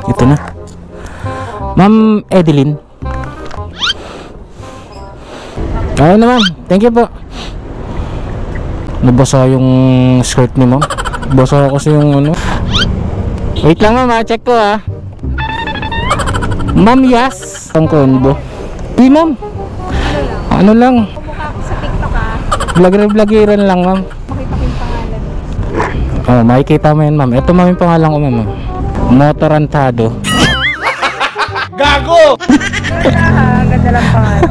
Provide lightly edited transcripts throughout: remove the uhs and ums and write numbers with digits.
Ito na. Ma'am Edeline. Ayun na ma'am. Thank you po. Nabasa yung skirt ni ma'am. Basa kasi yung ano. Wait lang ma'am, check ko ha. Ma'am, yes. Ang kondo. Hindi ma'am. Ano lang. Kumukha ko sa TikTok ha. Vlogger-vloggeran lang ma'am. Makita ko yung pangalan. Oh, makikita mo yan ma'am. Ito ma'am yung pangalan ko ma'am. Motorantado. Gago! Ganda ha, ganda lang pangalan.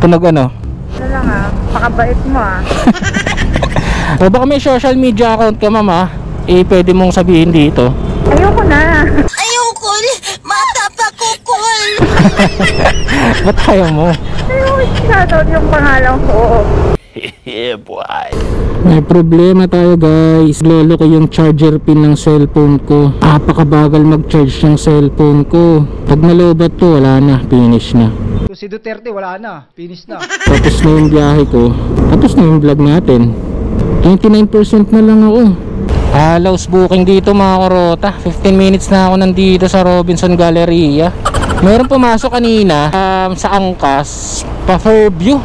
Tunog ano? Ano lang ha, pakabait mo ha. O baka may social media account ka ma'am ha. Eh pwede mong sabihin dito. Ayoko na. Ayoko, matapakukul. Ba't ayaw mo? Ayoko shoutout yung pangalan ko. Yeah, boy. May problema tayo guys. Lolo ko yung charger pin ng cellphone ko. Napakabagal mag-charge ng cellphone ko. Pag nalobat to, wala na. Finish na. Si Duterte wala na, finish na. Tapos na yung biyahe ko. Tapos na yung vlog natin. 29% na lang ako. Halos booking dito mga korota. 15 minutes na ako nandito sa Robinson Galleria. Meron pumasok kanina sa Angkas pa Fairview.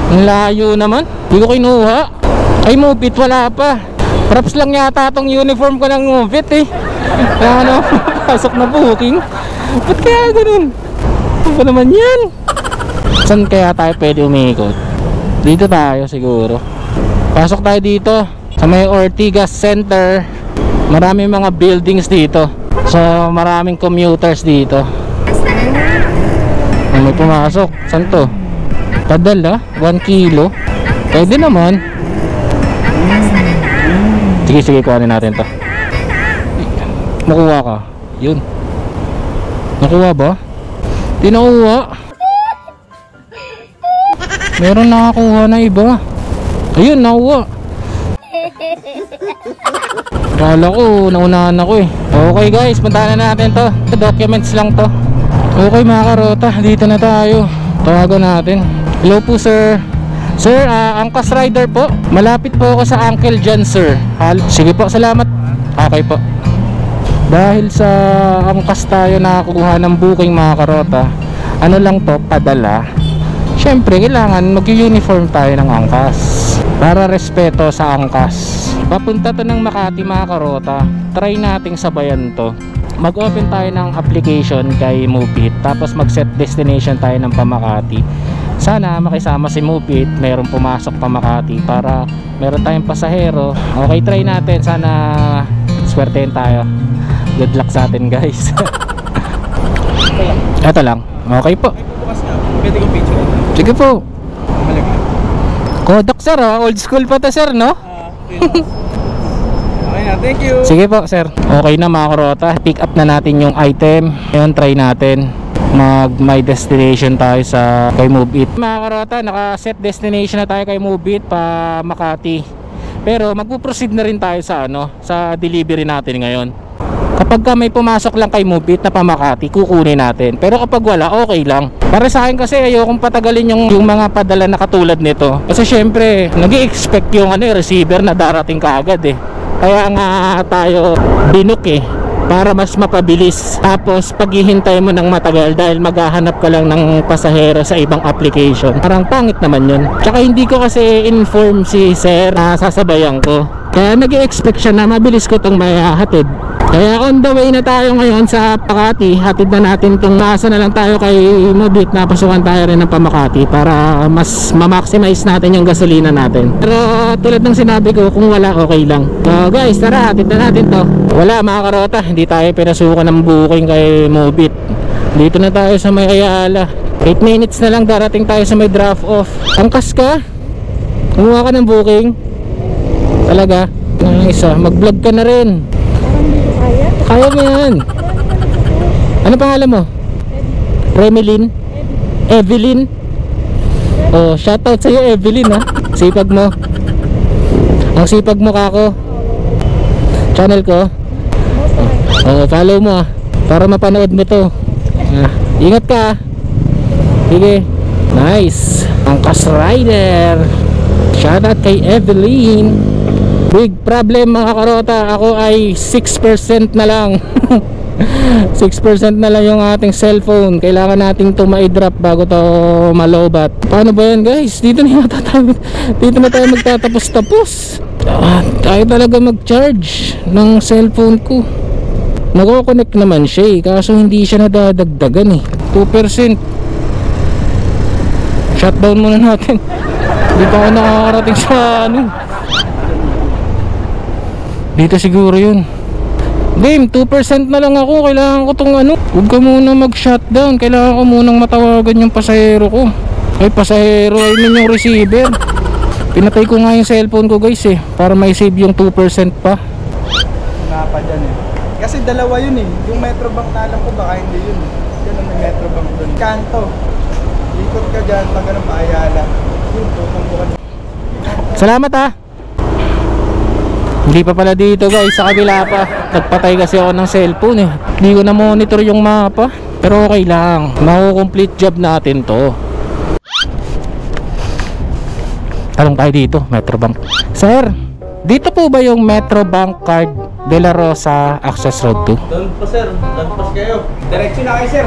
Ang layo naman. Hindi ko kinuha. Ay Mobit wala pa. Props lang yata tong uniform ko ng Mobit eh. Ano, pasok na booking. Ba't kaya ganun? Ano ba naman yan? Saan kaya tayo pwede umikot? Dito tayo siguro. Pasok tayo dito sa may Ortigas Center. Maraming mga buildings dito. So maraming commuters dito. May pumasok. Saan to? Padala? 1 kilo? Pwede naman. Sige, kuhanin natin to. Nakuha ka. Yun. Nakuha ba? Di nakuha. Meron nakakuha na iba. Ayun, nakuha. Kala ko, naunahan ako eh. Okay guys, puntahan na natin to. Documents lang to. Okay mga karota, dito na tayo. Tawagan natin. Hello po sir. Sir, Angkas Rider po. Malapit po ako sa Uncle John sir. Sige po, salamat. Okay po. Dahil sa Angkas tayo nakakuha ng booking mga karota. Ano lang to, padala. Siyempre, kailangan mag-uniform tayo ng Angkas para respeto sa Angkas. Papunta to ng Makati mga karota. Try nating sabayan to. Mag-open tayo ng application kay Mobit. Tapos mag-set destination tayo ng Pamakati. Sana makisama si Mobit. Merong pumasok Pamakati para meron tayong pasahero. Okay, try natin. Sana swertein tayo. Good luck sa atin guys. Ito lang. Okay po. Pwede kong picture. Sige po. Malagay. Kodak sir ha? Old school pa to sir no? Okay na, thank you. Sige po sir. Okay na mga karota. Pick up na natin yung item. Ngayon try natin mag my destination tayo sa kay Mobit. Mga karota, naka-set destination na tayo kay Mobit pa Makati. Pero magpo-proceed na rin tayo sa ano, sa delivery natin ngayon. Kapag ka may pumasok lang kay Mobit na pa Makati, kukunin natin. Pero kapag wala, okay lang. Para sa akin kasi ayokong patagalin yung mga padala na katulad nito. Kasi syempre, nag-i-expect yung receiver na darating kaagad eh. Kaya nga tayo binuk eh, para mas mapabilis. Tapos paghihintay mo ng matagal dahil maghahanap ka lang ng pasahero sa ibang application, parang pangit naman yun. Tsaka hindi ko kasi inform si sir na sasabayan ko. Kaya nag-i-expect siya na mabilis ko itong mayahatid. Kaya on the way na tayo ngayon sa Makati. Hatid na natin itong nasa na lang tayo kay Mobit. Napasukan tayo rin ng Pamakati para mas ma-maximize natin yung gasolina natin. Pero tulad ng sinabi ko, kung wala okay lang. So guys, tara, hatid na natin to. Wala mga karota, hindi tayo pinasukan ng booking kay Mobit. Dito na tayo sa may Ayala. 8 minutes na lang darating tayo sa may drop off. Angkas ka? Kumuha ka ng booking? Talaga? Isa, mag-vlog ka na rin. Kaya mo yan. Ano pangalan mo? Remelin? Evelyn? Oh, shoutout sa'yo Evelyn ha. Sipag mo. Ang sipag mo kako. Channel ko. Oh, follow mo para mapanood mo to. Ingat ka. Sige. Nice. Angkas Rider. Shoutout kay Evelyn. Big problem mga karota. Ako ay 6% na lang. 6% na lang yung ating cellphone. Kailangan nating to ma-drop bago to malobat. Paano ba yan guys? Dito na tayo magtatapos-tapos. Tayo talaga mag-charge ng cellphone ko. Nako-connect naman siya eh, kaso hindi siya nadadagdagan eh. 2%. Shutdown muna natin. Hindi pa ako nakakarating sa ano. Dito siguro yun. Game, 2% na lang ako. Kailangan ko tong ano. Huwag ka muna mag-shutdown. Kailangan ko munang matawagan yung pasahero ko. Ay, pasahero, I mean yung receiver. Pinatay ko nga yung cellphone ko guys eh, para may save yung 2% pa. Nga pa dyan eh. Kasi dalawa yun eh. Yung Metrobank na alam ko baka hindi yun. Yan ang may Metrobank doon. Kanto. Ikot ka dyan, pag ganun pa Ayala. Yun, tutumbukan. Salamat ha. Hindi pa pala dito guys, sa kabila pa. Nagpatay kasi ako ng cellphone eh. Hindi ko na monitor yung mapa. Pero okay lang, mako-complete job natin to. Talong tayo dito, Metrobank. Sir, dito po ba yung Metrobank card De La Rosa Access Road 2? Doon po sir, lagpas kayo. Diretso na kayo sir.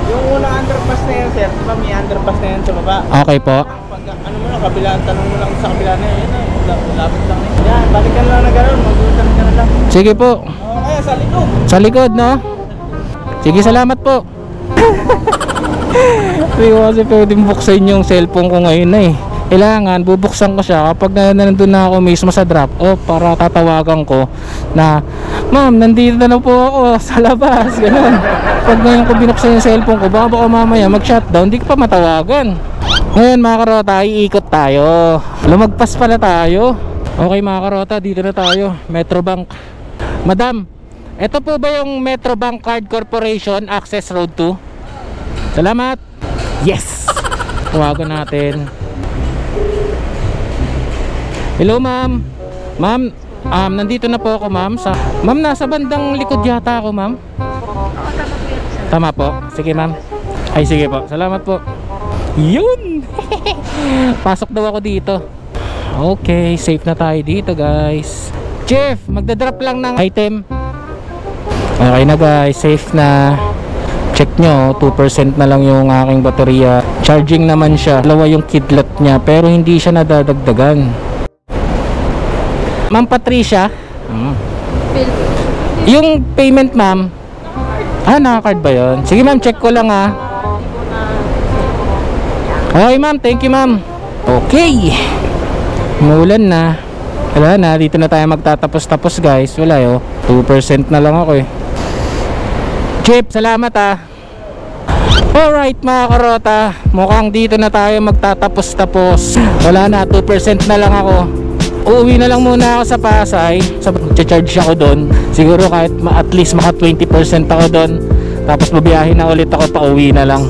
Yung unang underpass na yan sir, diba may underpass na yan sa baba? Okay po. Pag ano mo lang, kabila, tanong mo lang sa kabila na yan. Lapit lang eh. Yan, balikan lang na gano'n, magulutan ka na lang. Sige po. Kaya sa likod. Sa likod no? Sige, salamat po. Hindi ko kasi pwedeng buksan yung cellphone ko ngayon na eh. Kailangan bubuksan ko siya kapag nandun na ako mismo sa drop off para tatawagan ko na, ma'am, nandito na po ako sa labas, gano'n. Pag ngayon ko binuksan yung cellphone ko, baka mamaya mag-shutdown, di ko pa matawagan. Ngayon mga karota, iikot tayo. Lumagpas pala tayo. Okay mga karota, dito na tayo, Metrobank. Madam, ito po ba yung Metrobank Card Corporation Access Road 2? Salamat. Yes. Tawagan natin. Hello ma'am. Ma'am, nandito na po ako ma'am. Ma'am, nasa bandang likod yata ako ma'am. Tama po. Sige ma'am. Ay sige po. Salamat po. Yun. Pasok daw ako dito. Okay, safe na tayo dito guys. Chef, magdadrop lang ng item. Okay na guys, safe na. Check nyo, 2% na lang yung aking baterya. Charging naman siya. Dalawa yung kidlat niya pero hindi siya nadadagdagan. Ma'am Patricia, yung payment ma'am, naka-card ba yun? Sige ma'am, check ko lang ha. Okay ma'am, thank you ma'am. Okay, umulan na. Wala na, dito na tayo magtatapos-tapos guys. Wala yo, 2% na lang ako eh. Chip, salamat ha. Alright mga karota, mukhang dito na tayo magtatapos-tapos. Wala na, 2% na lang ako. Uuwi na lang muna ako sa Pasay. Charge ako doon. Siguro kahit at least maka 20% ako doon. Tapos babiyahin na ulit ako, pa uwi na lang.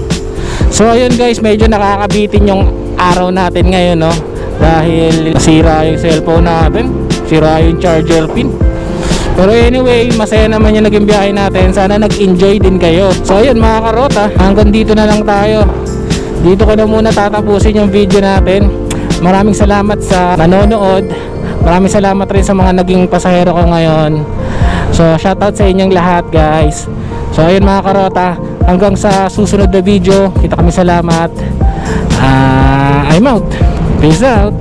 So ayun guys, medyo nakakabitin yung araw natin ngayon no. Dahil sira yung cellphone natin, sira yung charger pin. Pero anyway, masaya naman yung naging biyahe natin. Sana nag-enjoy din kayo. So ayun mga karota, hanggang dito na lang tayo. Dito ko na muna tatapusin yung video natin. Maraming salamat sa nanonood. Maraming salamat rin sa mga naging pasahero ko ngayon. So shoutout sa inyong lahat guys. So ayun mga karota, hanggang sa susunod na video. Kita kami, salamat. I'm out. Peace out.